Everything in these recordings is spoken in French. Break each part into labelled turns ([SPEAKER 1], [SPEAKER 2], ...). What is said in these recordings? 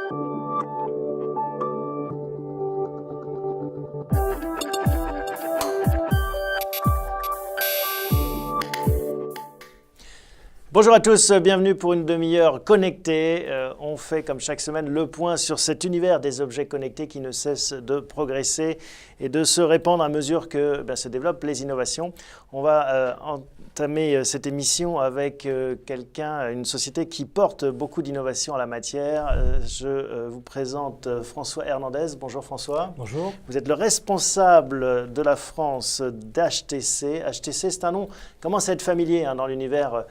[SPEAKER 1] Bonjour à tous, bienvenue pour une demi-heure connectée. On fait comme chaque semaine le point sur cet univers des objets connectés qui ne cesse de progresser et de se répandre à mesure que se développent les innovations. On va entamer cette émission avec une société qui porte beaucoup d'innovations en la matière. Je vous présente François Hernandez. Bonjour François.
[SPEAKER 2] Bonjour.
[SPEAKER 1] Vous êtes le responsable de la France d'HTC. HTC, c'est un nom qui commence à être familier dans l'univers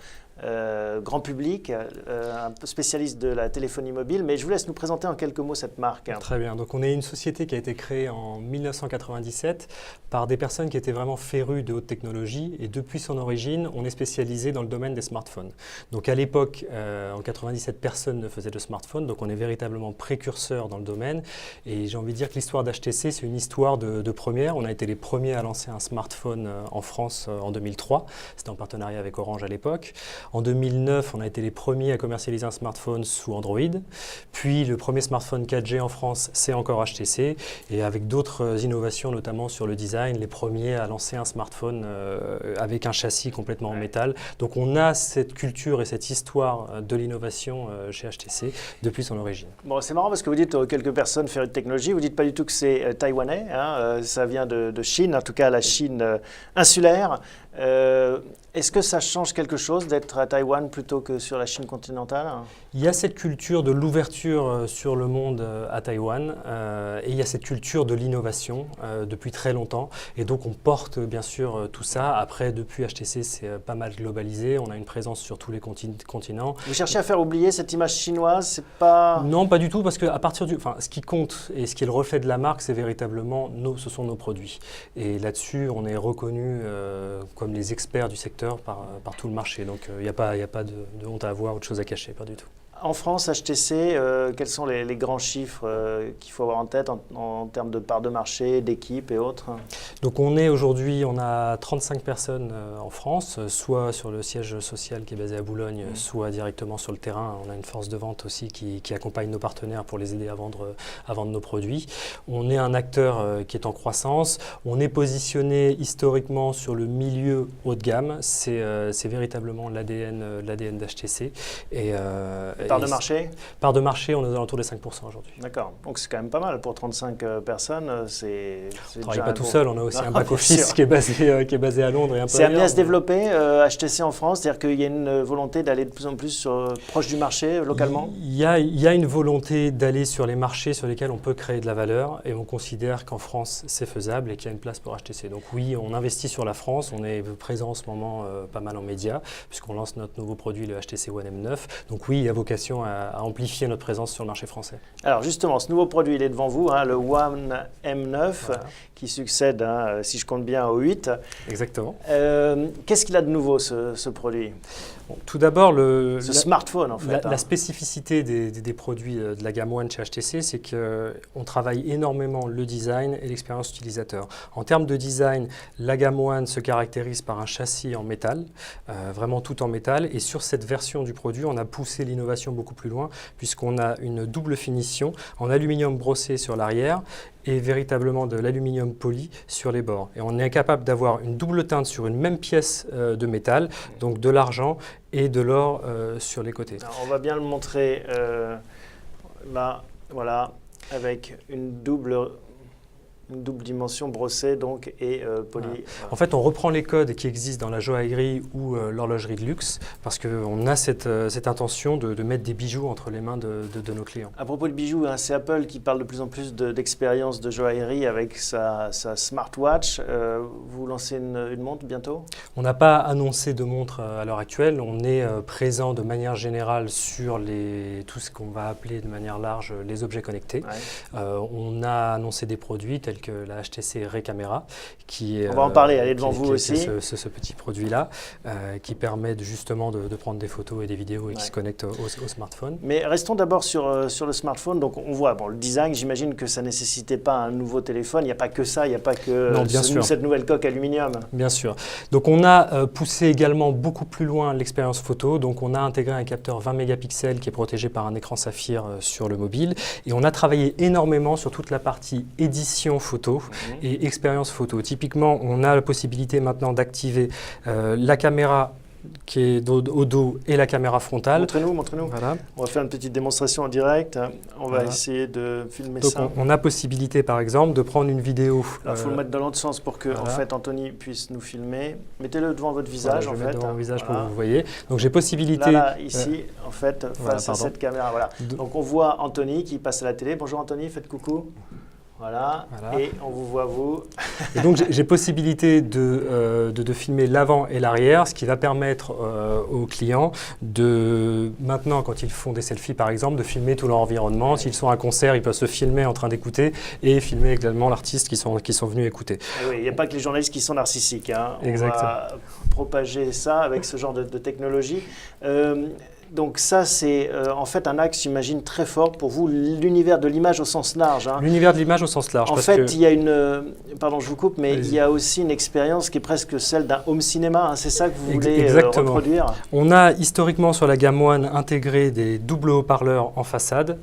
[SPEAKER 1] grand public, un peu spécialiste de la téléphonie mobile, mais je vous laisse nous présenter en quelques mots cette marque.
[SPEAKER 2] Très bien, donc on est une société qui a été créée en 1997 par des personnes qui étaient vraiment férues de haute technologie et depuis son origine, on est spécialisé dans le domaine des smartphones. Donc à l'époque, en 97, personne ne faisait de smartphone, donc on est véritablement précurseur dans le domaine et j'ai envie de dire que l'histoire d'HTC, c'est une histoire de première. On a été les premiers à lancer un smartphone en France en 2003, c'était en partenariat avec Orange à l'époque. En 2009, on a été les premiers à commercialiser un smartphone sous Android. Puis le premier smartphone 4G en France, c'est encore HTC. Et avec d'autres innovations, notamment sur le design, les premiers à lancer un smartphone avec un châssis complètement en métal. Donc on a cette culture et cette histoire de l'innovation chez HTC depuis son origine.
[SPEAKER 1] Bon, c'est marrant parce que vous dites quelques personnes férues de technologie, vous ne dites pas du tout que c'est taïwanais, ça vient de Chine, en tout cas la Chine insulaire. Est-ce que ça change quelque chose d'être à Taïwan plutôt que sur la Chine continentale?
[SPEAKER 2] Il y a cette culture de l'ouverture sur le monde à Taïwan et il y a cette culture de l'innovation depuis très longtemps. Et donc on porte bien sûr tout ça. Après, depuis HTC, c'est pas mal globalisé. On a une présence sur tous les continents.
[SPEAKER 1] Vous cherchez à faire oublier cette image chinoise? C'est pas...
[SPEAKER 2] Non, pas du tout, parce que à partir ce qui compte et ce qui est le reflet de la marque, c'est véritablement ce sont nos produits. Et là-dessus, on est reconnus comme les experts du secteur par tout le marché. Donc il n'y a pas de honte à avoir ou de choses à cacher, pas du tout.
[SPEAKER 1] En France, HTC, quels sont les grands chiffres qu'il faut avoir en tête en termes de part de marché, d'équipe et autres?
[SPEAKER 2] Donc on a 35 personnes en France, soit sur le siège social qui est basé à Boulogne, soit directement sur le terrain. On a une force de vente aussi qui accompagne nos partenaires pour les aider à vendre nos produits. On est un acteur qui est en croissance. On est positionné historiquement sur le milieu haut de gamme. C'est véritablement l'ADN d'HTC.
[SPEAKER 1] Part de marché?
[SPEAKER 2] Part de marché, on est aux alentours des 5% aujourd'hui.
[SPEAKER 1] D'accord, donc c'est quand même pas mal pour 35 personnes.
[SPEAKER 2] On ne travaille pas tout seul, on a aussi un back-office qui est basé à Londres.
[SPEAKER 1] C'est amené à se développer, HTC en France, c'est-à-dire qu'il y a une volonté d'aller de plus en plus proche du marché, localement?
[SPEAKER 2] Il y a une volonté d'aller sur les marchés sur lesquels on peut créer de la valeur et on considère qu'en France, c'est faisable et qu'il y a une place pour HTC. Donc oui, on investit sur la France, on est présent en ce moment pas mal en médias puisqu'on lance notre nouveau produit, le HTC One M9. Donc oui, il y a vocation à amplifier notre présence sur le marché français.
[SPEAKER 1] Alors justement, ce nouveau produit, il est devant vous, le One M9, voilà, qui succède, si je compte bien, au 8.
[SPEAKER 2] Exactement.
[SPEAKER 1] Qu'est-ce qu'il a de nouveau, ce produit?
[SPEAKER 2] Bon, tout d'abord,
[SPEAKER 1] smartphone, en fait.
[SPEAKER 2] La spécificité des produits de la gamme One chez HTC, c'est qu'on travaille énormément le design et l'expérience utilisateur. En termes de design, la gamme One se caractérise par un châssis en métal, vraiment tout en métal. Et sur cette version du produit, on a poussé l'innovation beaucoup plus loin, puisqu'on a une double finition en aluminium brossé sur l'arrière et véritablement de l'aluminium poli sur les bords. Et on est capable d'avoir une double teinte sur une même pièce de métal, donc de l'argent et de l'or sur les côtés.
[SPEAKER 1] Alors, on va bien le montrer là, voilà, avec une double dimension brossée donc, et polie.
[SPEAKER 2] Voilà. En fait, on reprend les codes qui existent dans la joaillerie ou l'horlogerie de luxe parce qu'on a cette intention de mettre des bijoux entre les mains de nos clients.
[SPEAKER 1] À propos de bijoux, c'est Apple qui parle de plus en plus d'expérience de joaillerie avec sa smartwatch. Vous lancez une montre bientôt?
[SPEAKER 2] On n'a pas annoncé de montre à l'heure actuelle. On est présent de manière générale sur tout ce qu'on va appeler de manière large les objets connectés. Ouais. On a annoncé des produits tels tels que la HTC Ray Camera, qui
[SPEAKER 1] on va en parler, elle est devant vous aussi.
[SPEAKER 2] Ce petit produit-là, qui permet justement de prendre des photos et des vidéos et qui se connecte au smartphone.
[SPEAKER 1] Mais restons d'abord sur le smartphone. Donc on voit, le design, j'imagine que ça ne nécessitait pas un nouveau téléphone. Il n'y a pas que ça, il n'y a pas que cette nouvelle coque aluminium.
[SPEAKER 2] Bien sûr. Donc on a poussé également beaucoup plus loin l'expérience photo. Donc on a intégré un capteur 20 mégapixels qui est protégé par un écran saphir sur le mobile. Et on a travaillé énormément sur toute la partie édition photo et expérience photo. Typiquement, on a la possibilité maintenant d'activer la caméra qui est au dos et la caméra frontale.
[SPEAKER 1] Montrez-nous. Voilà. On va faire une petite démonstration en direct. On va essayer de filmer ça.
[SPEAKER 2] Donc on a possibilité par exemple de prendre une vidéo.
[SPEAKER 1] Il faut le mettre dans l'autre sens pour que en fait, Anthony puisse nous filmer. Mettez-le devant votre visage.
[SPEAKER 2] Je vais mettre devant mon visage pour que vous voyez. Donc j'ai possibilité…
[SPEAKER 1] ici, en fait, face à cette caméra. Voilà. Donc on voit Anthony qui passe à la télé. Bonjour Anthony, faites coucou. Voilà, et on vous voit vous.
[SPEAKER 2] Et donc j'ai possibilité de filmer l'avant et l'arrière, ce qui va permettre aux clients de, maintenant quand ils font des selfies par exemple, de filmer tout leur environnement. S'ils sont à un concert, ils peuvent se filmer en train d'écouter et filmer également l'artiste qui sont venus écouter.
[SPEAKER 1] Et oui, il n'y a pas que les journalistes qui sont narcissiques. Hein.
[SPEAKER 2] Exactement.
[SPEAKER 1] On va propager ça avec ce genre de technologie. Donc ça, c'est en fait un axe, j'imagine, très fort pour vous, l'univers de l'image au sens large. Hein.
[SPEAKER 2] L'univers de l'image au sens large.
[SPEAKER 1] En fait, il y a une… pardon, je vous coupe, mais il y a aussi une expérience qui est presque celle d'un home cinéma. Hein. C'est ça que vous voulez reproduire?
[SPEAKER 2] On a historiquement sur la gamme One intégré des doubles haut-parleurs en façade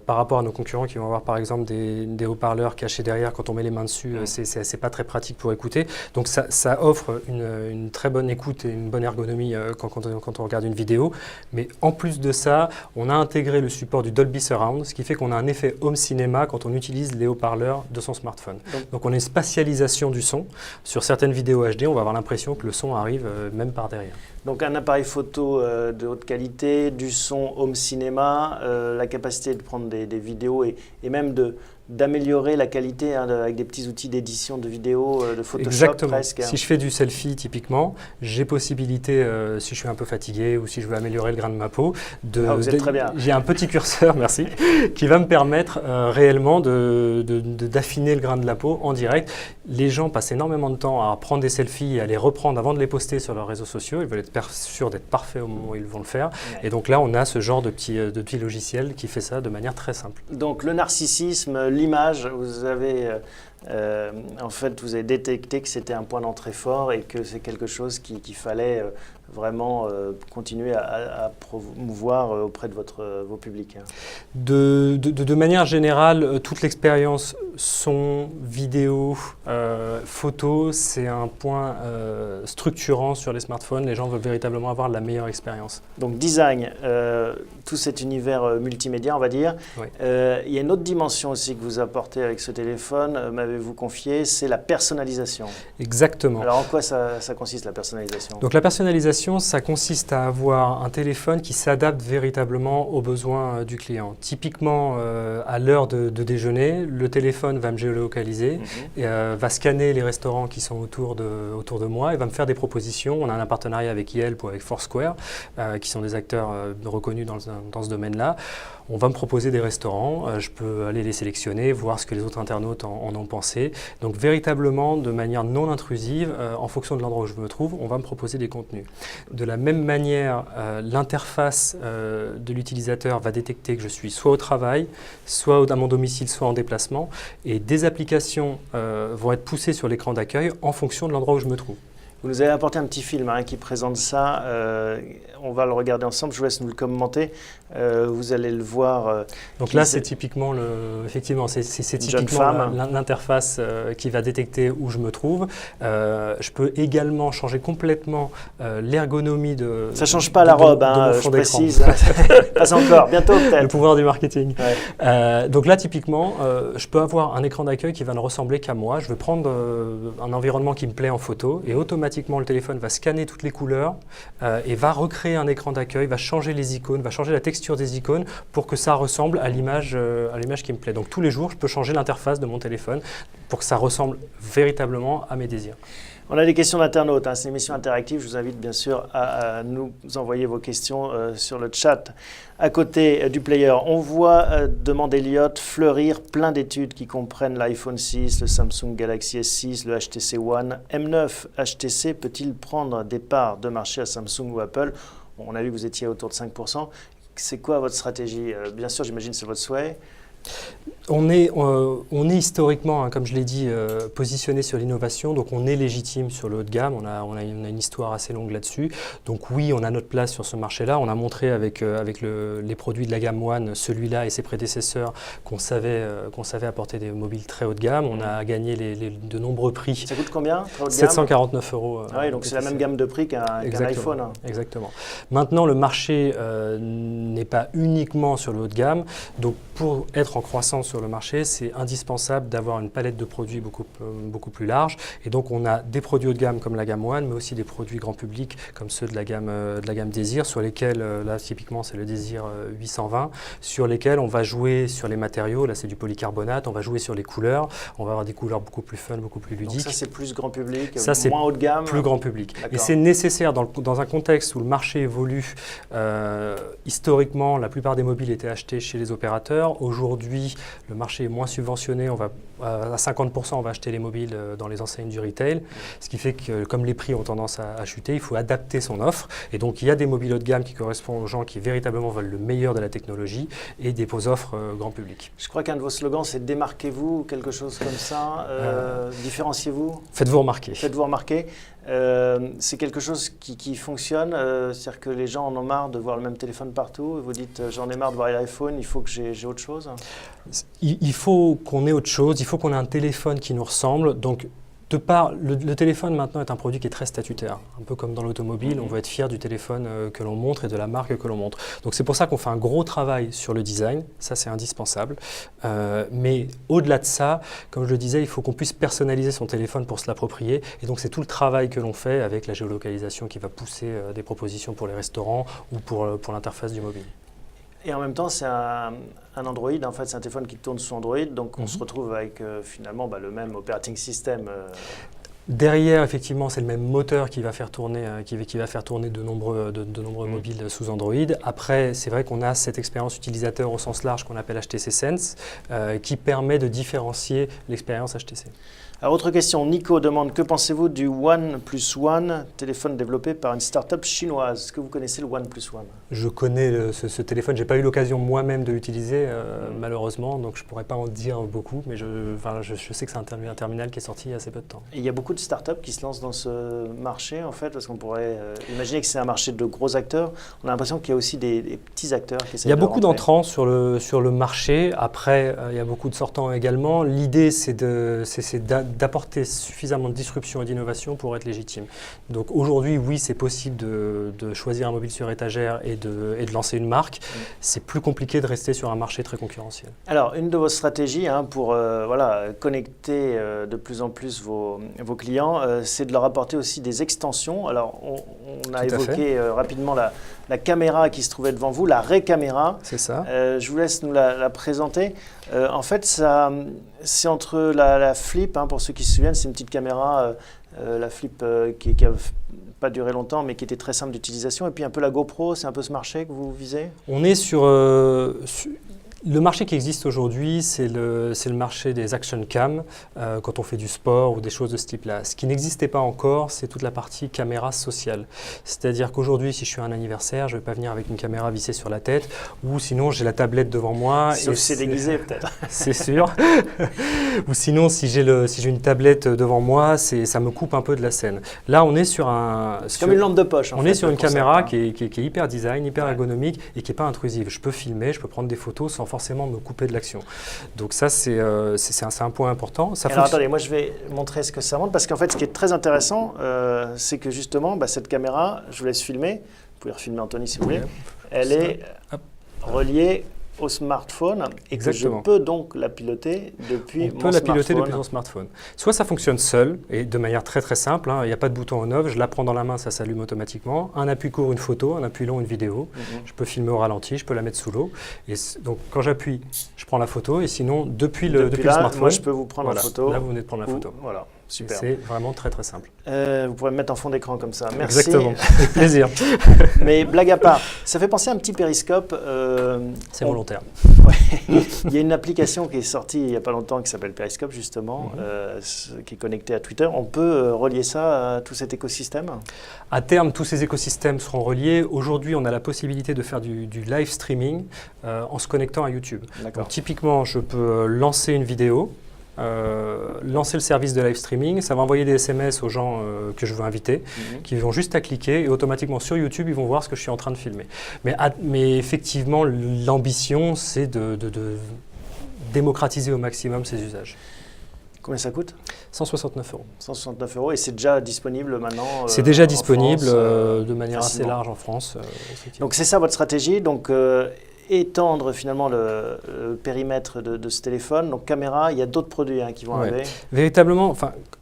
[SPEAKER 2] par rapport à nos concurrents qui vont avoir par exemple des haut-parleurs cachés derrière. Quand on met les mains dessus, c'est pas très pratique pour écouter. Donc ça offre une très bonne écoute et une bonne ergonomie quand on regarde une vidéo. Mais en plus de ça, on a intégré le support du Dolby Surround, ce qui fait qu'on a un effet home cinéma quand on utilise les haut-parleurs de son smartphone. Donc on a une spatialisation du son. Sur certaines vidéos HD, on va avoir l'impression que le son arrive même par derrière.
[SPEAKER 1] Donc un appareil photo de haute qualité, du son home cinéma, la capacité de prendre des vidéos et même d'améliorer la qualité avec des petits outils d'édition de vidéos, de Photoshop presque.
[SPEAKER 2] Si je fais du selfie typiquement, j'ai possibilité, si je suis un peu fatigué ou si je veux améliorer le grain de ma peau,
[SPEAKER 1] vous êtes très bien.
[SPEAKER 2] J'ai un petit curseur, merci, qui va me permettre réellement d'affiner le grain de la peau en direct. Les gens passent énormément de temps à prendre des selfies et à les reprendre avant de les poster sur leurs réseaux sociaux. Ils veulent être sûrs d'être parfaits au moment où ils vont le faire. Et donc là, on a ce genre de petits logiciels qui fait ça de manière très simple.
[SPEAKER 1] Donc le narcissisme, l'image, vous avez en fait, vous avez détecté que c'était un point d'entrée fort et que c'est quelque chose qu'il fallait vraiment continuer à promouvoir auprès de vos publics.
[SPEAKER 2] De manière générale, toute l'expérience son, vidéo, photo, c'est un point structurant sur les smartphones. Les gens veulent véritablement avoir la meilleure expérience.
[SPEAKER 1] Donc design, tout cet univers multimédia, on va dire. Oui. Il y a une autre dimension aussi que vous apportez avec ce téléphone, m'avez-vous confié, c'est la personnalisation.
[SPEAKER 2] Exactement.
[SPEAKER 1] Alors en quoi ça consiste la personnalisation?
[SPEAKER 2] Donc la personnalisation, ça consiste à avoir un téléphone qui s'adapte véritablement aux besoins du client. Typiquement, à l'heure de déjeuner, le téléphone va me géolocaliser, et, va scanner les restaurants qui sont autour de moi et va me faire des propositions. On a un partenariat avec Yelp ou avec Foursquare, qui sont des acteurs reconnus dans ce domaine-là. On va me proposer des restaurants, je peux aller les sélectionner, voir ce que les autres internautes en ont pensé. Donc véritablement, de manière non intrusive, en fonction de l'endroit où je me trouve, on va me proposer des contenus. De la même manière, l'interface de l'utilisateur va détecter que je suis soit au travail, soit à mon domicile, soit en déplacement. Et des applications vont être poussées sur l'écran d'accueil en fonction de l'endroit où je me trouve.
[SPEAKER 1] Vous nous avez apporté un petit film qui présente ça. On va le regarder ensemble. Je vous laisse nous le commenter. Vous allez le voir.
[SPEAKER 2] Donc là, c'est typiquement effectivement, c'est typiquement l'interface qui va détecter où je me trouve. Je peux également changer complètement l'ergonomie de.
[SPEAKER 1] Ça change pas la robe, je précise. Pas encore. Bientôt peut-être.
[SPEAKER 2] Le pouvoir du marketing.
[SPEAKER 1] Ouais.
[SPEAKER 2] Donc là, typiquement, je peux avoir un écran d'accueil qui va ne ressembler qu'à moi. Je veux prendre un environnement qui me plaît en photo et automatiquement le téléphone va scanner toutes les couleurs et va recréer un écran d'accueil, va changer les icônes, va changer la texture des icônes pour que ça ressemble à l'image qui me plaît. Donc tous les jours, je peux changer l'interface de mon téléphone pour que ça ressemble véritablement à mes désirs.
[SPEAKER 1] On a des questions d'internautes, hein. C'est une émission interactive. Je vous invite bien sûr à nous envoyer vos questions sur le chat à côté du player. On voit, demande Elliot, fleurir plein d'études qui comprennent l'iPhone 6, le Samsung Galaxy S6, le HTC One M9. HTC peut-il prendre des parts de marché à Samsung ou Apple? On a vu que vous étiez autour de 5%. C'est quoi votre stratégie? Bien sûr, j'imagine que c'est votre souhait.
[SPEAKER 2] On est historiquement, hein, comme je l'ai dit, positionné sur l'innovation, donc on est légitime sur le haut de gamme, on a une histoire assez longue là-dessus. Donc oui, on a notre place sur ce marché-là. On a montré avec les produits de la gamme One, celui-là et ses prédécesseurs, qu'on savait apporter des mobiles très haut de gamme. On a gagné de nombreux prix.
[SPEAKER 1] Ça coûte combien, très haut de gamme?
[SPEAKER 2] 749 €.
[SPEAKER 1] Ah oui, donc c'est la même gamme de prix qu'un iPhone. Hein.
[SPEAKER 2] Exactement. Maintenant, le marché n'est pas uniquement sur le haut de gamme. Donc pour être en croissance sur le marché, c'est indispensable d'avoir une palette de produits beaucoup plus large. Et donc, on a des produits haut de gamme comme la gamme One, mais aussi des produits grand public comme ceux de la gamme Désir, sur lesquels, là, typiquement, c'est le Désir 820, sur lesquels on va jouer sur les matériaux. Là, c'est du polycarbonate. On va jouer sur les couleurs. On va avoir des couleurs beaucoup plus fun, beaucoup plus ludiques.
[SPEAKER 1] Donc ça, c'est plus grand public,
[SPEAKER 2] ça, c'est
[SPEAKER 1] moins haut de gamme.
[SPEAKER 2] Plus grand public. Et c'est nécessaire dans un contexte où le marché évolue. Historiquement, la plupart des mobiles étaient achetés chez les opérateurs. Aujourd'hui, le marché est moins subventionné, à 50%, on va acheter les mobiles dans les enseignes du retail, ce qui fait que comme les prix ont tendance à chuter, il faut adapter son offre. Et donc il y a des mobiles haut de gamme qui correspondent aux gens qui véritablement veulent le meilleur de la technologie et des offres grand public.
[SPEAKER 1] Je crois qu'un de vos slogans, c'est « Démarquez-vous », quelque chose comme ça, différenciez-vous.
[SPEAKER 2] Faites-vous remarquer.
[SPEAKER 1] Faites-vous remarquer. C'est quelque chose qui fonctionne, c'est-à-dire que les gens en ont marre de voir le même téléphone partout, et vous dites j'en ai marre de voir l'iPhone, il faut que j'ai autre chose.
[SPEAKER 2] Il faut qu'on ait autre chose, il faut qu'on ait un téléphone qui nous ressemble. Donc, le téléphone maintenant est un produit qui est très statutaire, un peu comme dans l'automobile, on veut être fier du téléphone que l'on montre et de la marque que l'on montre. Donc c'est pour ça qu'on fait un gros travail sur le design, ça c'est indispensable. Mais au-delà de ça, comme je le disais, il faut qu'on puisse personnaliser son téléphone pour se l'approprier. Et donc c'est tout le travail que l'on fait avec la géolocalisation qui va pousser des propositions pour les restaurants ou pour l'interface du mobile.
[SPEAKER 1] Et en même temps, c'est un Android, en fait, c'est un téléphone qui tourne sous Android, donc on se retrouve avec finalement le même operating system.
[SPEAKER 2] Derrière, effectivement, c'est le même moteur qui va faire tourner, de nombreux mobiles sous Android. Après, c'est vrai qu'on a cette expérience utilisateur au sens large qu'on appelle HTC Sense, qui permet de différencier l'expérience HTC.
[SPEAKER 1] Alors, autre question, Nico demande, que pensez-vous du OnePlus téléphone développé par une start-up chinoise? Est-ce que vous connaissez le OnePlus One?
[SPEAKER 2] Je connais ce téléphone, je n'ai pas eu l'occasion moi-même de l'utiliser, malheureusement, donc je ne pourrais pas en dire beaucoup, mais je sais que c'est un terminal qui est sorti il y a assez peu de temps.
[SPEAKER 1] Et il y a beaucoup de start-up qui se lancent dans ce marché, en fait, parce qu'on pourrait imaginer que c'est un marché de gros acteurs. On a l'impression qu'il y a aussi des petits acteurs qui essaient de rentrer.
[SPEAKER 2] Il y a beaucoup d'entrants sur le marché. Après, il y a beaucoup de sortants également. L'idée, c'est d'apporter suffisamment de disruption et d'innovation pour être légitime. Donc aujourd'hui, oui, c'est possible de choisir un mobile sur étagère et de lancer une marque. C'est plus compliqué de rester sur un marché très concurrentiel.
[SPEAKER 1] Alors, une de vos stratégies pour connecter de plus en plus vos clients, c'est de leur apporter aussi des extensions. Alors, on a évoqué rapidement la caméra qui se trouvait devant vous, la Ray-caméra.
[SPEAKER 2] C'est ça.
[SPEAKER 1] Je vous laisse nous la présenter. En fait, c'est entre la Flip, pour ceux qui se souviennent, c'est une petite caméra, la Flip qui n'a pas duré longtemps, mais qui était très simple d'utilisation. Et puis un peu la GoPro, c'est un peu ce marché que vous visez?
[SPEAKER 2] On est sur le marché qui existe aujourd'hui, c'est le marché des action cam, quand on fait du sport ou des choses de ce type-là. Ce qui n'existait pas encore, c'est toute la partie caméra sociale. C'est-à-dire qu'aujourd'hui, si je suis à un anniversaire, je ne vais pas venir avec une caméra vissée sur la tête, ou sinon j'ai la tablette devant moi.
[SPEAKER 1] Sauf si c'est déguisé peut-être.
[SPEAKER 2] C'est sûr. Ou sinon, si j'ai une tablette devant moi, ça me coupe un peu de la scène. Là, on est sur
[SPEAKER 1] comme une lampe de poche.
[SPEAKER 2] On est sur une caméra qui est hyper design, hyper ergonomique et qui n'est pas intrusive. Je peux filmer, je peux prendre des photos sans forcément me couper de l'action. Donc ça, c'est un point important.
[SPEAKER 1] Alors attendez, moi je vais montrer ce que ça montre, parce qu'en fait, ce qui est très intéressant, c'est que justement, cette caméra, je vous laisse filmer, vous pouvez refilmer Anthony si vous voulez, elle est reliée au smartphone et
[SPEAKER 2] Exactement.
[SPEAKER 1] Que je peux donc la piloter depuis mon smartphone.
[SPEAKER 2] On peut la piloter depuis son smartphone. Soit ça fonctionne seul et de manière très très simple, il n'y a pas de bouton on-off, je la prends dans la main, ça s'allume automatiquement. Un appui court, une photo, un appui long, une vidéo. Je peux filmer au ralenti, je peux la mettre sous l'eau. Et donc quand j'appuie, je prends la photo et sinon depuis le smartphone.
[SPEAKER 1] Moi je peux vous prendre la photo.
[SPEAKER 2] Là vous venez de prendre la photo.
[SPEAKER 1] Voilà. Super.
[SPEAKER 2] C'est vraiment très très simple.
[SPEAKER 1] Vous pourrez me mettre en fond d'écran comme ça. Merci.
[SPEAKER 2] Exactement, avec plaisir.
[SPEAKER 1] Mais blague à part, ça fait penser à un petit périscope.
[SPEAKER 2] C'est volontaire.
[SPEAKER 1] Ouais. Il y a une application qui est sortie il n'y a pas longtemps qui s'appelle Periscope justement, qui est connectée à Twitter. On peut relier ça à tout cet écosystème?
[SPEAKER 2] À terme, tous ces écosystèmes seront reliés. Aujourd'hui, on a la possibilité de faire du live streaming en se connectant à YouTube. Donc, typiquement, je peux lancer une vidéo, lancer le service de live streaming, ça va envoyer des SMS aux gens que je veux inviter, qui vont juste à cliquer et automatiquement sur YouTube, ils vont voir ce que je suis en train de filmer. Mais effectivement, l'ambition, c'est de démocratiser au maximum ces usages.
[SPEAKER 1] Combien ça coûte?
[SPEAKER 2] 169 €.
[SPEAKER 1] 169 € et c'est déjà disponible maintenant
[SPEAKER 2] c'est déjà disponible
[SPEAKER 1] France,
[SPEAKER 2] de manière
[SPEAKER 1] facilement.
[SPEAKER 2] assez large en France.
[SPEAKER 1] Donc c'est ça votre stratégie, donc étendre finalement le périmètre de ce téléphone. Donc caméra, il y a d'autres produits qui vont arriver.
[SPEAKER 2] Véritablement,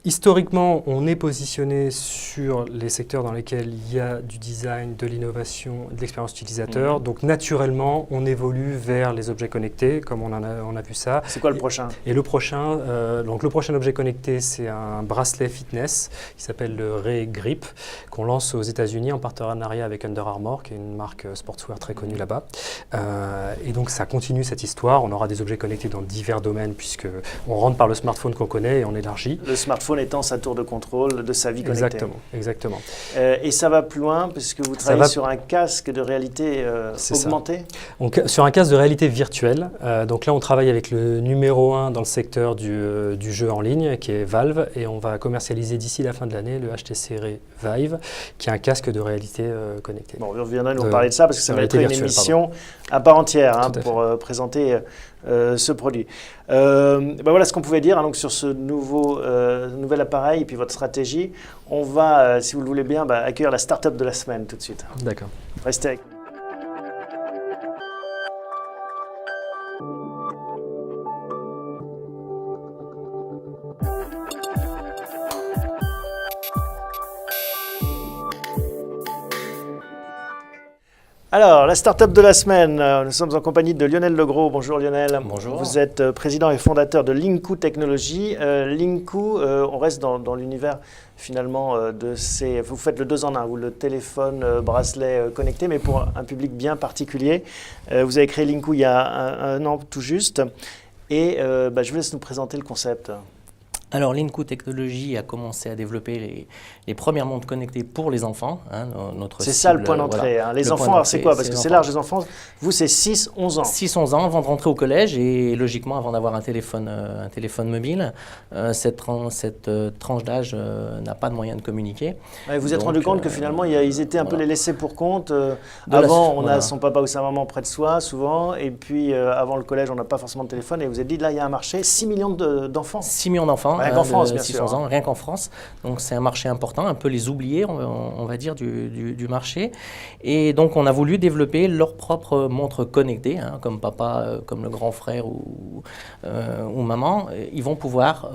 [SPEAKER 2] historiquement, on est positionné sur les secteurs dans lesquels il y a du design, de l'innovation, de l'expérience utilisateur. Donc naturellement, on évolue vers les objets connectés, comme on a vu ça.
[SPEAKER 1] C'est quoi le prochain?
[SPEAKER 2] Et le prochain, donc le prochain objet connecté, c'est un bracelet fitness qui s'appelle le Ray Grip, qu'on lance aux États-Unis en partenariat avec Under Armour, qui est une marque sportswear très connue là-bas. Et donc ça continue cette histoire. On aura des objets connectés dans divers domaines, puisque on rentre par le smartphone qu'on connaît et on élargit.
[SPEAKER 1] Le smartphone étant sa tour de contrôle de sa vie connectée.
[SPEAKER 2] Exactement.
[SPEAKER 1] Et ça va plus loin, puisque vous travaillez sur un casque de réalité augmentée.
[SPEAKER 2] Donc, sur un casque de réalité virtuelle. Donc là, on travaille avec le numéro 1 dans le secteur du jeu en ligne, qui est Valve, et on va commercialiser d'ici la fin de l'année le HTC Vive, qui est un casque de réalité connectée.
[SPEAKER 1] Bon, on reviendra nous parler de ça, parce que ça va être une émission à part entière pour présenter ce produit. Voilà ce qu'on pouvait dire donc sur ce nouvel appareil et puis votre stratégie. On va, si vous le voulez bien, accueillir la start-up de la semaine tout de suite.
[SPEAKER 2] D'accord.
[SPEAKER 1] Restez avec. Alors, la start-up de la semaine, nous sommes en compagnie de Lionel Legros. Bonjour Lionel.
[SPEAKER 3] Bonjour.
[SPEAKER 1] Vous êtes président et fondateur de Linku Technologies. Linku, on reste dans l'univers finalement de ces... Vous faites le 2 en 1, le téléphone, bracelet connecté, mais pour un public bien particulier. Vous avez créé Linku il y a un an tout juste. Et je vous laisse nous présenter le concept.
[SPEAKER 3] Alors, Linku Technologies a commencé à développer les premières montres connectées pour les enfants.
[SPEAKER 1] C'est ça le point d'entrée.
[SPEAKER 3] Voilà.
[SPEAKER 1] Les enfants, alors c'est quoi? Parce que c'est large, les enfants. Vous, c'est 6-11 ans.
[SPEAKER 3] 6-11 ans avant de rentrer au collège et logiquement avant d'avoir un téléphone mobile. Cette tranche d'âge n'a pas de moyen de communiquer.
[SPEAKER 1] Ouais, vous vous êtes rendu compte que finalement, ils étaient un peu les laissés pour compte. Avant, on a son papa ou sa maman près de soi, souvent. Et puis, avant le collège, on n'a pas forcément de téléphone. Et vous êtes dit, là, il y a un marché, 6 millions d'enfants.
[SPEAKER 3] 6 millions d'enfants.
[SPEAKER 1] Rien qu'en France, bien
[SPEAKER 3] 600
[SPEAKER 1] sûr.
[SPEAKER 3] Ans, rien qu'en France. Donc c'est un marché important, un peu les oubliés, on va dire, du marché. Et donc on a voulu développer leur propre montre connectée, comme papa, comme le grand frère ou maman. Ils vont pouvoir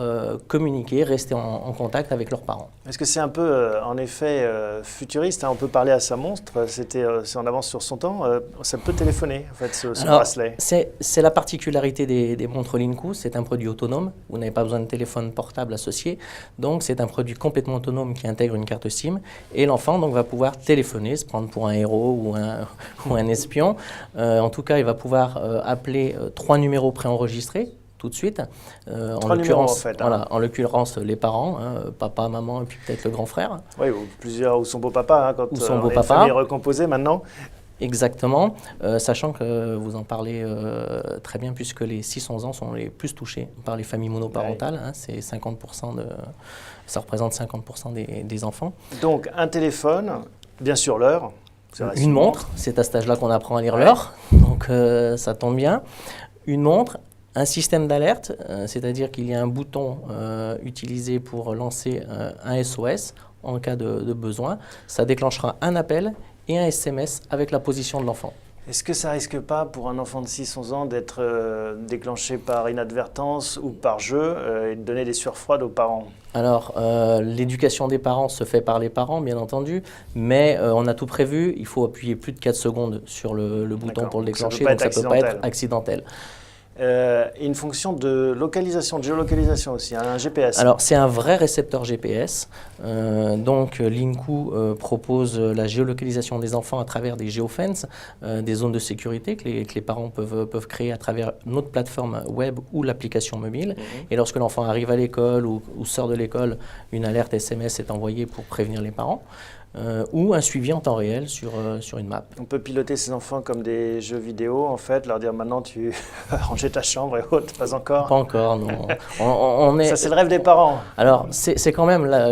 [SPEAKER 3] communiquer, rester en contact avec leurs parents.
[SPEAKER 1] Est-ce que c'est un peu, en effet, futuriste? On peut parler à sa montre, c'est en avance sur son temps. Ça peut téléphoner, en fait, ce bracelet.
[SPEAKER 3] C'est la particularité des montres Linku. C'est un produit autonome. Vous n'avez pas besoin de téléphone portable associé. Donc, c'est un produit complètement autonome qui intègre une carte SIM. Et l'enfant donc va pouvoir téléphoner, se prendre pour un héros ou un espion. En tout cas, il va pouvoir appeler 3 numéros préenregistrés tout de suite. En l'occurrence, les parents, papa, maman et puis peut-être le grand frère.
[SPEAKER 1] Oui, ou son beau-papa, quand
[SPEAKER 3] ou son
[SPEAKER 1] on
[SPEAKER 3] beau-papa.
[SPEAKER 1] est une famille recomposée maintenant.
[SPEAKER 3] Exactement, sachant que vous en parlez très bien puisque les 6-11 ans sont les plus touchés par les familles monoparentales. C'est 50% ça représente 50% des enfants.
[SPEAKER 1] Donc un téléphone, bien sûr l'heure.
[SPEAKER 3] Une montre, c'est à cet âge-là qu'on apprend à lire l'heure, donc ça tombe bien. Une montre, un système d'alerte, c'est-à-dire qu'il y a un bouton utilisé pour lancer un SOS en cas de besoin. Ça déclenchera un appel et un SMS avec la position de l'enfant.
[SPEAKER 1] Est-ce que ça risque pas pour un enfant de 6-11 ans d'être déclenché par inadvertance ou par jeu et de donner des sueurs froides aux parents?
[SPEAKER 3] Alors, l'éducation des parents se fait par les parents, bien entendu, mais on a tout prévu. Il faut appuyer plus de 4 secondes sur le bouton pour le déclencher, donc ça ne peut pas être accidentel.
[SPEAKER 1] et une fonction de localisation, de géolocalisation aussi, hein, un GPS.
[SPEAKER 3] Alors, c'est un vrai récepteur GPS. Donc, Linku propose la géolocalisation des enfants à travers des géofences, des zones de sécurité que les parents peuvent créer à travers notre plateforme web ou l'application mobile. Et lorsque l'enfant arrive à l'école ou sort de l'école, une alerte SMS est envoyée pour prévenir les parents. Ou un suivi en temps réel sur une map.
[SPEAKER 1] On peut piloter ses enfants comme des jeux vidéo, en fait, leur dire maintenant tu vas ranger ta chambre et autres, pas encore.
[SPEAKER 3] Pas encore, non. On est...
[SPEAKER 1] Ça, c'est le rêve des parents.
[SPEAKER 3] Alors, c'est quand même là,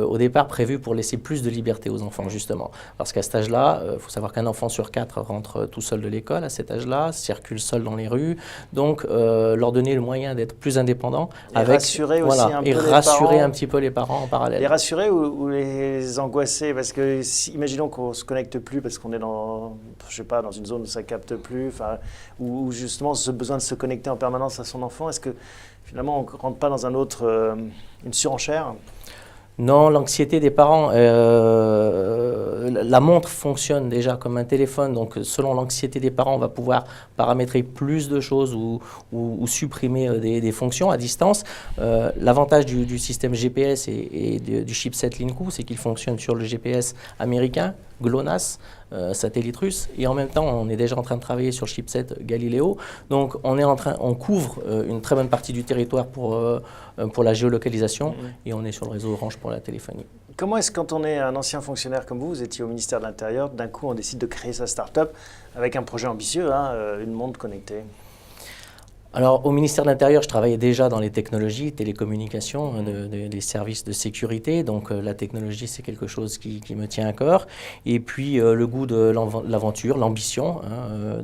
[SPEAKER 3] au départ prévu pour laisser plus de liberté aux enfants, justement. Parce qu'à cet âge-là, il faut savoir qu'un enfant sur 4 rentre tout seul de l'école à cet âge-là, circule seul dans les rues. Donc, leur donner le moyen d'être plus indépendant.
[SPEAKER 1] Et rassurer aussi un peu les
[SPEAKER 3] rassurer
[SPEAKER 1] parents.
[SPEAKER 3] un petit peu les parents en parallèle.
[SPEAKER 1] Les rassurer ou les angoisser? Parce que imaginons qu'on ne se connecte plus parce qu'on est dans, je sais pas, dans une zone où ça ne capte plus, ou justement ce besoin de se connecter en permanence à son enfant. Est-ce que finalement on ne rentre pas dans une surenchère?
[SPEAKER 3] Non, l'anxiété des parents, la montre fonctionne déjà comme un téléphone, donc selon l'anxiété des parents, on va pouvoir paramétrer plus de choses ou supprimer des fonctions à distance. L'avantage du système GPS et du chipset Linku, c'est qu'il fonctionne sur le GPS américain, GLONASS, satellite russe, et en même temps on est déjà en train de travailler sur le chipset Galileo, donc on couvre une très bonne partie du territoire pour la géolocalisation et on est sur le réseau Orange pour la téléphonie.
[SPEAKER 1] Comment est-ce quand on est un ancien fonctionnaire comme vous étiez au ministère de l'Intérieur, d'un coup on décide de créer sa start-up avec un projet ambitieux, hein, une montre connectée?
[SPEAKER 3] Alors, au ministère de l'Intérieur, je travaillais déjà dans les technologies, télécommunications, des services de sécurité. Donc, la technologie, c'est quelque chose qui me tient à cœur. Et puis, le goût de l'aventure, l'ambition.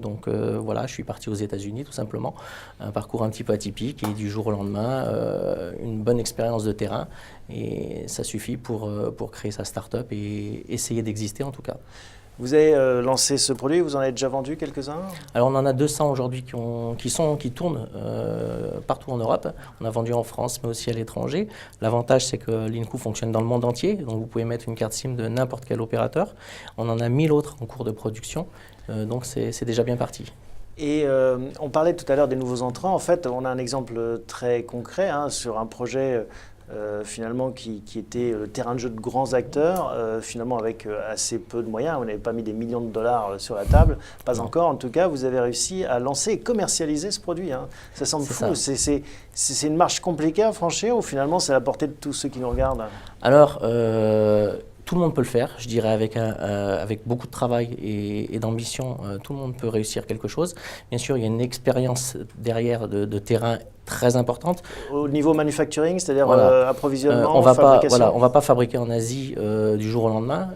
[SPEAKER 3] Donc, voilà, je suis parti aux États-Unis, tout simplement. Un parcours un petit peu atypique et du jour au lendemain, une bonne expérience de terrain. Et ça suffit pour créer sa start-up et essayer d'exister, en tout cas.
[SPEAKER 1] Vous avez lancé ce produit, vous en avez déjà vendu quelques-uns?
[SPEAKER 3] Alors on en a 200 aujourd'hui qui tournent partout en Europe. On a vendu en France mais aussi à l'étranger. L'avantage c'est que Linku fonctionne dans le monde entier, donc vous pouvez mettre une carte SIM de n'importe quel opérateur. On en a 1000 autres en cours de production, donc c'est déjà bien parti.
[SPEAKER 1] Et on parlait tout à l'heure des nouveaux entrants. En fait, on a un exemple très concret hein, sur un projet finalement qui était le terrain de jeu de grands acteurs, finalement avec assez peu de moyens. Vous n'avez pas mis des millions de dollars sur la table, pas encore. En tout cas, vous avez réussi à lancer et commercialiser ce produit. Hein. Ça semble fou. C'est une marche compliquée à franchir ou finalement c'est à la portée de tous ceux qui nous regardent?
[SPEAKER 3] Alors, tout le monde peut le faire, je dirais, avec beaucoup de travail et d'ambition, tout le monde peut réussir quelque chose. Bien sûr, il y a une expérience derrière de terrain très importante.
[SPEAKER 1] Au niveau manufacturing, c'est-à-dire
[SPEAKER 3] voilà.
[SPEAKER 1] Approvisionnement,
[SPEAKER 3] on va
[SPEAKER 1] fabrication.
[SPEAKER 3] on va pas fabriquer en Asie du jour au lendemain.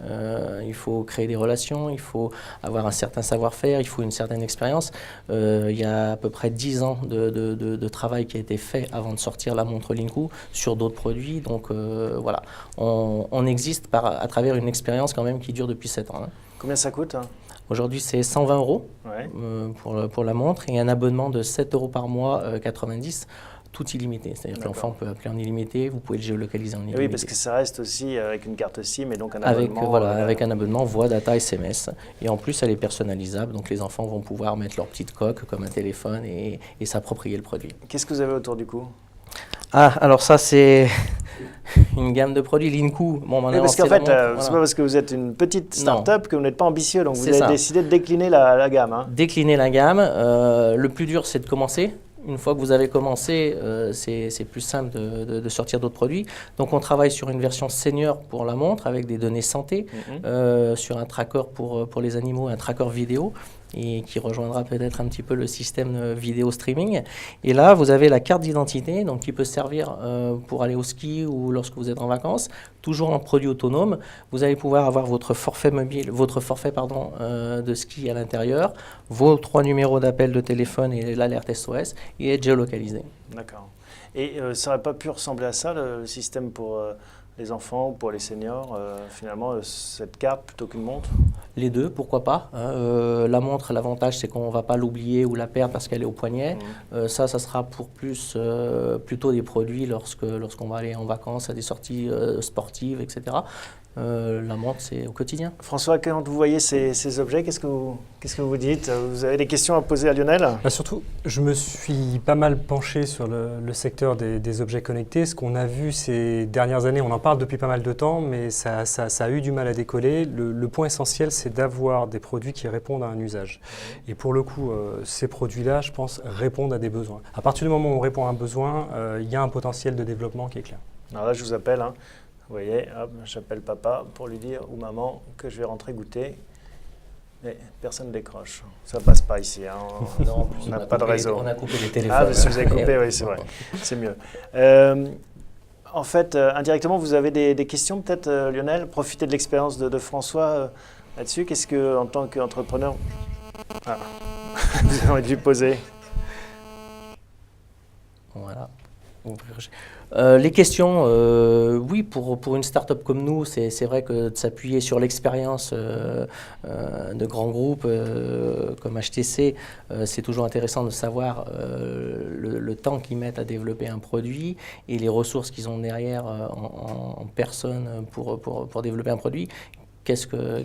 [SPEAKER 3] Il faut créer des relations, il faut avoir un certain savoir-faire, il faut une certaine expérience. Il y a à peu près 10 ans de travail qui a été fait avant de sortir la montre Linku sur d'autres produits. Donc voilà, on existe à travers une expérience quand même qui dure depuis 7 ans. Hein.
[SPEAKER 1] Combien ça coûte hein?
[SPEAKER 3] Aujourd'hui, c'est 120 €
[SPEAKER 1] ouais.
[SPEAKER 3] Pour la montre et un abonnement de 7 € par mois, 90, tout illimité. C'est-à-dire que l'enfant peut appeler en illimité, vous pouvez le géolocaliser en illimité.
[SPEAKER 1] Oui, parce que ça reste aussi avec une carte SIM et donc un abonnement.
[SPEAKER 3] Avec un abonnement voix, data, SMS. Et en plus, elle est personnalisable, donc les enfants vont pouvoir mettre leur petite coque comme un téléphone et s'approprier le produit.
[SPEAKER 1] Qu'est-ce que vous avez autour du cou?
[SPEAKER 3] Ah, alors ça, c'est une gamme de produits Linku. Bon,
[SPEAKER 1] parce qu'en fait, c'est pas parce que vous êtes une petite start-up que vous n'êtes pas ambitieux, donc vous avez décidé de décliner la gamme. Hein.
[SPEAKER 3] Décliner la gamme. Le plus dur, c'est de commencer. Une fois que vous avez commencé, c'est plus simple de sortir d'autres produits. Donc, on travaille sur une version senior pour la montre avec des données santé, sur un tracker pour les animaux, un tracker vidéo, et qui rejoindra peut-être un petit peu le système vidéo streaming. Et là, vous avez la carte d'identité, donc qui peut servir pour aller au ski ou lorsque vous êtes en vacances, toujours en produit autonome. Vous allez pouvoir avoir votre forfait de ski à l'intérieur, vos 3 numéros d'appel de téléphone et l'alerte SOS, et être géolocalisé.
[SPEAKER 1] D'accord. Et ça n'aurait pas pu ressembler à ça, le système pour les enfants ou pour les seniors, finalement, cette carte plutôt qu'une montre?
[SPEAKER 3] Les deux, pourquoi pas. La montre, l'avantage, c'est qu'on ne va pas l'oublier ou la perdre parce qu'elle est au poignet. Ça sera pour plutôt des produits lorsqu'on va aller en vacances, à des sorties sportives, etc. La montre, c'est au quotidien.
[SPEAKER 1] François, quand vous voyez ces objets, qu'est-ce que vous dites? Vous avez des questions à poser à Lionel?
[SPEAKER 2] Surtout, je me suis pas mal penché sur le secteur des objets connectés. Ce qu'on a vu ces dernières années, on en parle depuis pas mal de temps, mais ça a eu du mal à décoller. Le point essentiel, c'est d'avoir des produits qui répondent à un usage. Et pour le coup, ces produits-là, je pense, répondent à des besoins. À partir du moment où on répond à un besoin, il y a un potentiel de développement qui est clair.
[SPEAKER 1] Alors là, je vous appelle. Vous voyez, hop, j'appelle papa pour lui dire, ou maman, que je vais rentrer goûter. Mais personne ne décroche. Ça ne passe pas ici.
[SPEAKER 3] Non, en plus,
[SPEAKER 1] on n'a pas de réseau.
[SPEAKER 3] On a coupé les téléphones.
[SPEAKER 1] Ah, si vous avez coupé, oui, c'est vrai. C'est mieux. En fait, indirectement, vous avez des questions peut-être, Lionel? Profitez de l'expérience de François là-dessus. Qu'est-ce que, en tant qu'entrepreneur, vous avez envie de lui poser?
[SPEAKER 3] Voilà. Les questions, oui, pour une start-up comme nous, c'est vrai que de s'appuyer sur l'expérience de grands groupes comme HTC, c'est toujours intéressant de savoir le temps qu'ils mettent à développer un produit et les ressources qu'ils ont derrière en personnes pour développer un produit.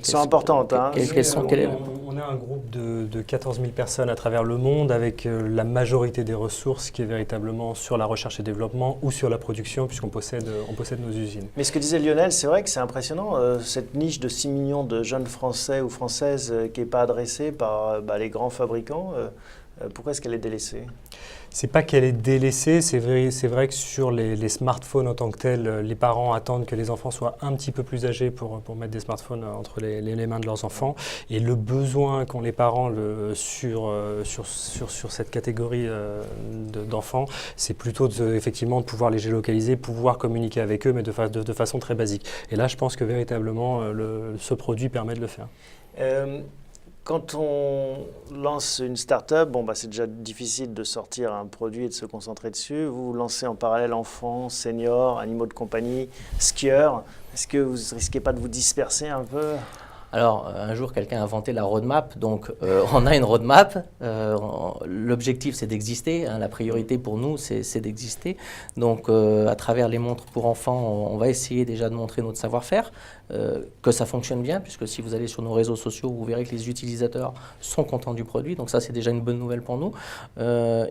[SPEAKER 1] sont importantes.
[SPEAKER 2] On a un groupe de 14 000 personnes à travers le monde avec la majorité des ressources qui est véritablement sur la recherche et développement ou sur la production puisqu'on possède nos usines.
[SPEAKER 1] Mais ce que disait Lionel, c'est vrai que c'est impressionnant, cette niche de 6 millions de jeunes Français ou Françaises qui n'est pas adressée par les grands fabricants. Pourquoi est-ce qu'elle est délaissée?
[SPEAKER 2] C'est pas qu'elle est délaissée, c'est vrai que sur les smartphones en tant que tels, les parents attendent que les enfants soient un petit peu plus âgés pour mettre des smartphones entre les mains de leurs enfants. Et le besoin qu'ont les parents sur cette catégorie d'enfants, c'est plutôt effectivement de pouvoir les géolocaliser, pouvoir communiquer avec eux, mais de façon très basique. Et là, je pense que véritablement, ce produit permet de le faire.
[SPEAKER 1] Quand on lance une start-up, c'est déjà difficile de sortir un produit et de se concentrer dessus. Vous lancez en parallèle enfants, seniors, animaux de compagnie, skieurs. Est-ce que vous ne risquez pas de vous disperser un peu?
[SPEAKER 3] Alors, un jour, quelqu'un a inventé la roadmap, donc on a une roadmap. L'objectif, c'est d'exister. La priorité pour nous, c'est d'exister. Donc, à travers les montres pour enfants, on va essayer déjà de montrer notre savoir-faire, que ça fonctionne bien, puisque si vous allez sur nos réseaux sociaux, vous verrez que les utilisateurs sont contents du produit. Donc ça, c'est déjà une bonne nouvelle pour nous.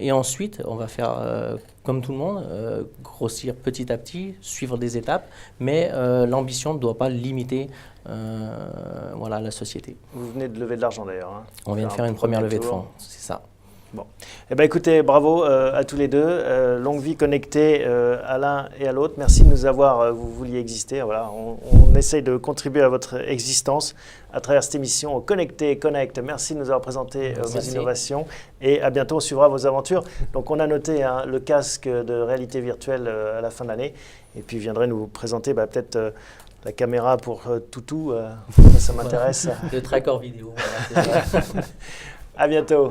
[SPEAKER 3] Et ensuite, on va faire, comme tout le monde, grossir petit à petit, suivre des étapes, mais l'ambition ne doit pas limiter la société.
[SPEAKER 1] Vous venez de lever de l'argent d'ailleurs.
[SPEAKER 3] On vient de faire une première levée de fonds, c'est ça.
[SPEAKER 1] Bon. Écoutez, bravo à tous les deux. Longue vie connectée à l'un et à l'autre. Merci de nous avoir, vous vouliez exister. Voilà, on essaye de contribuer à votre existence à travers cette émission Connecté Connect. Merci de nous avoir présenté vos innovations et à bientôt, on suivra vos aventures. Donc on a noté le casque de réalité virtuelle à la fin de l'année et puis viendrez nous présenter peut-être la caméra pour Toutou, ça m'intéresse.
[SPEAKER 3] Le tracker vidéo. Voilà,
[SPEAKER 1] à bientôt.